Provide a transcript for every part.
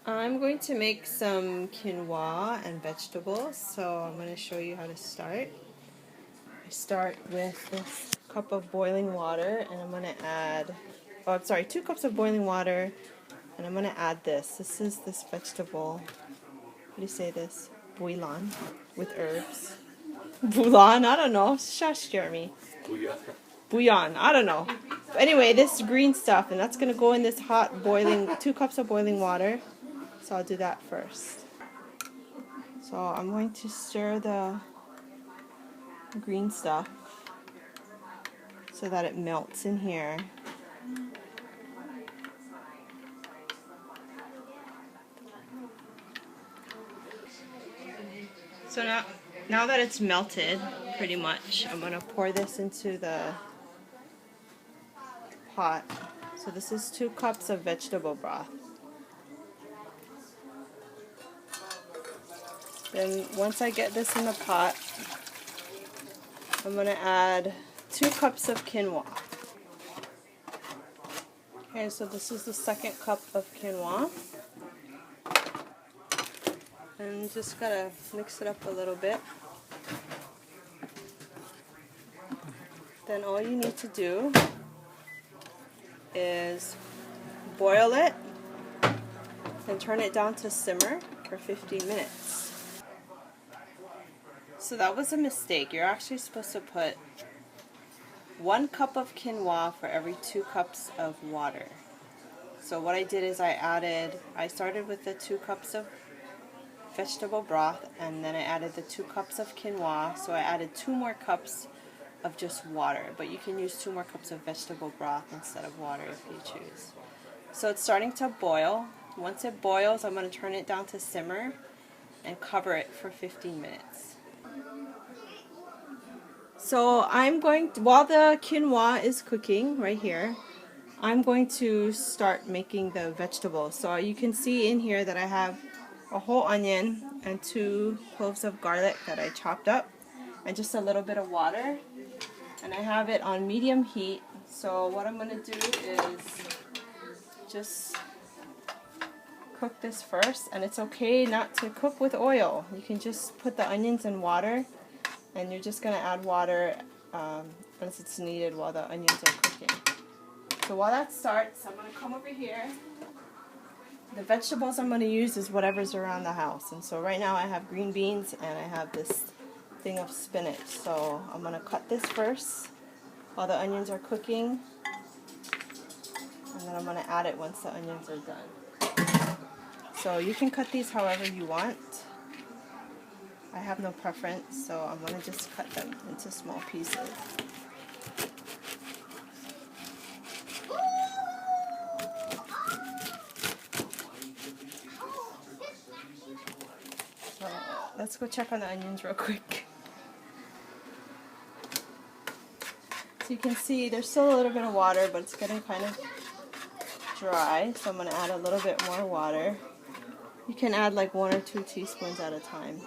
I'm going to make some quinoa and vegetables, so I'm going to show you how to start. I start with this cup of boiling water, and I'm going to add, 2 cups of boiling water, and I'm going to add this. This is this vegetable, how do you say this? Bouillon with herbs. Bouillon? I don't know. Shush, Jeremy. Bouillon. I don't know. But anyway, this green stuff, and that's going to go in this hot boiling, 2 cups of boiling water. So I'll do that first. So I'm going to stir the green stuff so that it melts in here. So now that it's melted pretty much, I'm going to pour this into the pot. So this is 2 cups of vegetable broth. Then once I get this in the pot, I'm going to add 2 cups of quinoa. Okay, so this is the 2nd cup of quinoa. And just gotta mix it up a little bit. Then all you need to do is boil it and turn it down to simmer for 15 minutes. So that was a mistake. You're actually supposed to put 1 cup of quinoa for every 2 cups of water. So what I did is I started with the 2 cups of vegetable broth, and then I added the 2 cups of quinoa, so I added 2 more cups of just water, but you can use 2 more cups of vegetable broth instead of water if you choose. So it's starting to boil. Once it boils, I'm going to turn it down to simmer and cover it for 15 minutes. So while the quinoa is cooking right here, I'm going to start making the vegetables. So you can see in here that I have a whole onion and 2 cloves of garlic that I chopped up, and just a little bit of water. And I have it on medium heat. So what I'm going to do is just cook this first, and it's okay not to cook with oil. You can just put the onions in water, and you're just going to add water as it's needed while the onions are cooking. So while that starts, I'm going to come over here. The vegetables I'm going to use is whatever's around the house. And so right now I have green beans and I have this thing of spinach. So I'm going to cut this first while the onions are cooking. And then I'm going to add it once the onions are done. So you can cut these however you want. I have no preference, so I'm going to just cut them into small pieces. So let's go check on the onions real quick. So you can see there's still a little bit of water, but it's getting kind of dry, so I'm going to add a little bit more water. You can add like 1 or 2 teaspoons at a time.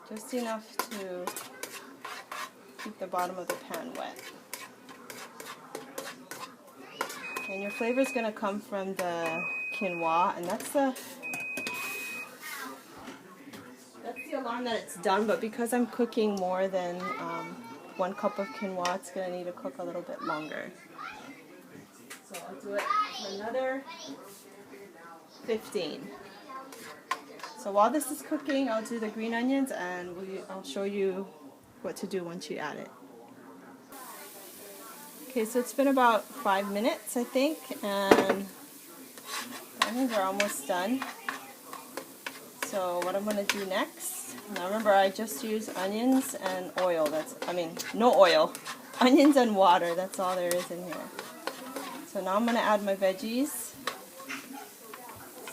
Just enough to keep the bottom of the pan wet. And your flavor is going to come from the quinoa, and that's the alarm that it's done, but because I'm cooking more than 1 cup of quinoa, it's going to need to cook a little bit longer. So I'll do it for another 15. So while this is cooking, I'll do the green onions, and I'll show you what to do once you add it. Okay, so it's been about 5 minutes, I think, and the onions are almost done. So what I'm going to do next, now remember I just used onions and oil, no oil, onions and water, that's all there is in here. So now I'm going to add my veggies.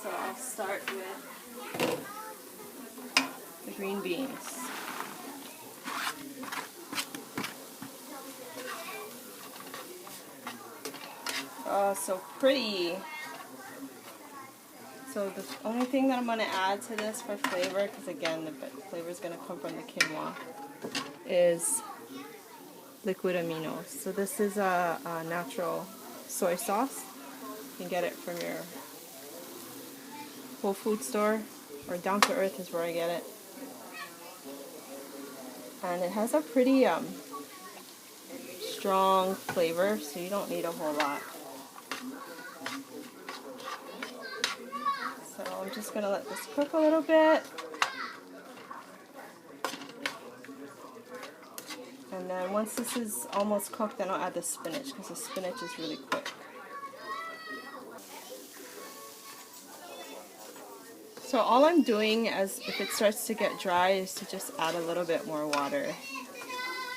So I'll start with the green beans. Oh, so pretty. So the only thing that I'm going to add to this for flavor, because again the flavor is going to come from the quinoa, is liquid aminos. So this is a natural soy sauce. You can get it from your Whole Food store, or Down to Earth is where I get it. And it has a pretty strong flavor, so you don't need a whole lot. So I'm just going to let this cook a little bit. And then once this is almost cooked, then I'll add the spinach, because the spinach is really quick. So all I'm doing, as if it starts to get dry, is to just add a little bit more water.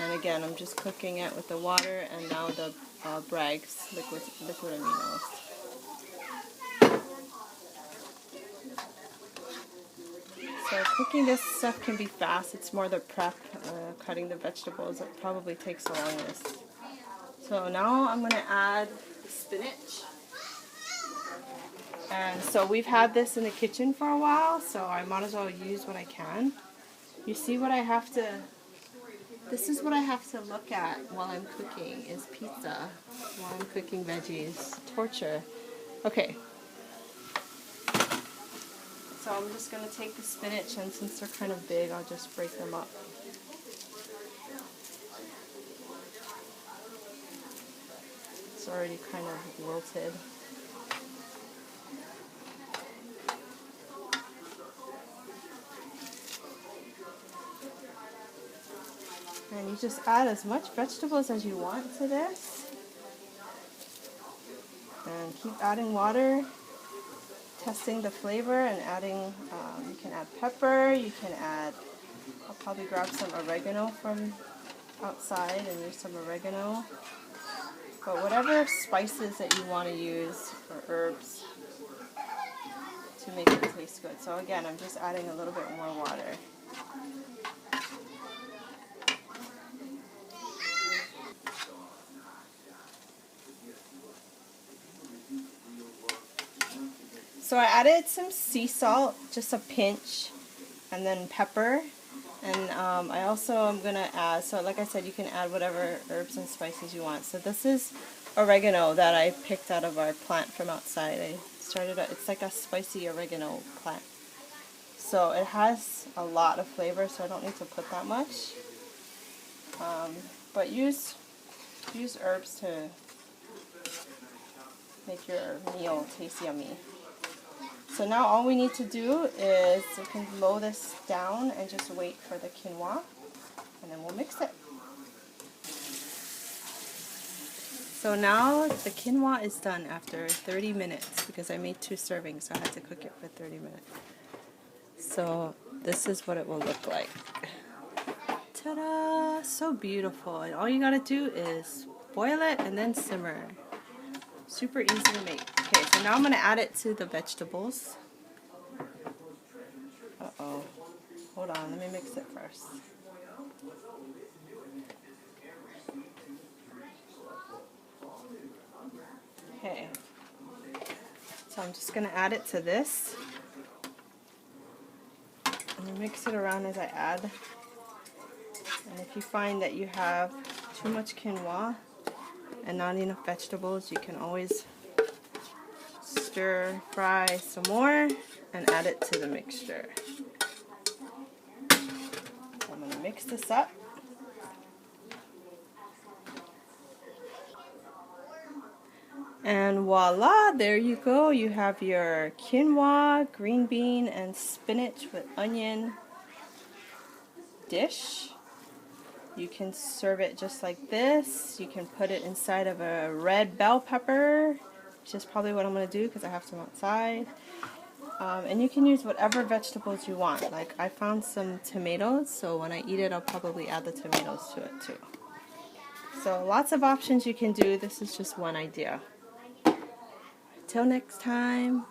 And again, I'm just cooking it with the water and now the Bragg's liquid aminos. So cooking this stuff can be fast. It's more the prep, cutting the vegetables. It probably takes the longest. So now I'm going to add the spinach. And so we've had this in the kitchen for a while, so I might as well use what I can. You see what I have to, this is what I have to look at while I'm cooking, is pizza, while I'm cooking veggies. Torture. Okay. So I'm just going to take the spinach, and since they're kind of big, I'll just break them up. It's already kind of wilted. And you just add as much vegetables as you want to this. And keep adding water, testing the flavor, and adding, you can add pepper, you can add, I'll probably grab some oregano from outside and use some oregano. But whatever spices that you want to use, or herbs, to make it taste good. So again, I'm just adding a little bit more water. So I added some sea salt, just a pinch, and then pepper. And I also am going to add, so like I said, you can add whatever herbs and spices you want. So this is oregano that I picked out of our plant from outside. I started, it's like a spicy oregano plant. So it has a lot of flavor, so I don't need to put that much. But use herbs to make your meal taste yummy. So now all we need to do is we can lower this down and just wait for the quinoa, and then we'll mix it. So now the quinoa is done after 30 minutes because I made 2 servings, so I had to cook it for 30 minutes. So this is what it will look like. Ta-da! So beautiful. And all you gotta do is boil it and then simmer. Super easy to make. Okay, so now I'm going to add it to the vegetables. Uh-oh. Hold on, let me mix it first. Okay. So I'm just going to add it to this. And mix it around as I add. And if you find that you have too much quinoa and not enough vegetables, you can always stir fry some more and add it to the mixture. I'm going to mix this up. And voila, there you go. You have your quinoa, green bean, and spinach with onion dish. You can serve it just like this. You can put it inside of a red bell pepper, which is probably what I'm going to do because I have some outside. And you can use whatever vegetables you want. Like I found some tomatoes, so when I eat it, I'll probably add the tomatoes to it too. So lots of options you can do. This is just one idea. Till next time.